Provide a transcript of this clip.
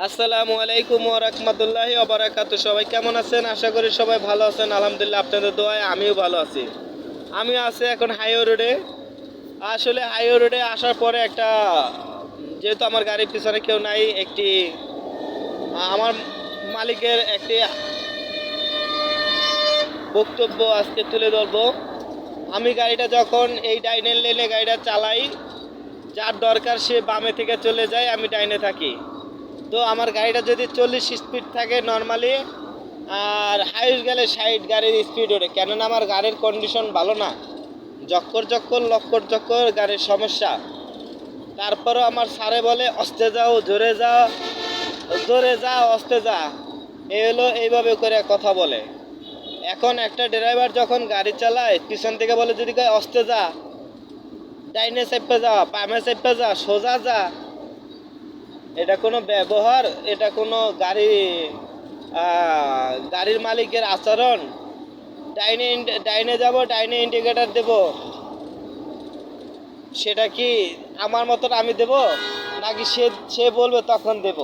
আসসালামু আলাইকুম ওয়া রাহমাতুল্লাহি ওয়া বারাকাতুহু। সবাই কেমন আছেন? আশা করি সবাই ভালো আছেন। আলহামদুলিল্লাহ, আপনাদের দোয়ায় আমিও ভালো আছি। আমি আছি এখন হাইওয়ে রোডে। আসলে হাইওয়ে রোডে আসার পরে একটা, যেহেতু আমার গাড়ির পিছনে কেউ নাই, আমার মালিকের একটি বক্তব্য আজকে তুলে ধরবো। আমি গাড়িটা যখন এই ডাইনের লেনে গাড়িটা চালাই, যার দরকার সে বামে থেকে চলে যায়, আমি ডাইনে থাকি। তো আমার গাড়িটা যদি 40 স্পিড থাকে নর্মালি, আর হাইস গেলে 60 গাড়ির স্পিড ওঠে, কেননা আমার গাড়ির কন্ডিশন ভালো না। জক্কর জক্কর লক্কর চক্কর গাড়ির সমস্যা। তারপরও আমার স্যারে বলে অস্তে যাও, জোরে যাও, জোরে যা, অস্তে যা, এই হলো এইভাবে করে কথা বলে। এখন একটা ড্রাইভার যখন গাড়ি চালায়, পিছন থেকে বলে যদি কয় অস্তে যা, ডাইনে চেপে যা, বামে চেপে যা, সোজা যা, এটা কোনো ব্যবহার? এটা কোনো গাড়ির মালিকের আচরণ? ডাইনে যাব, ডাইনে ইন্ডিকেটার দেব, সেটা কি আমার মতন আমি দেব, নাকি সে সে বলবে তখন দেব?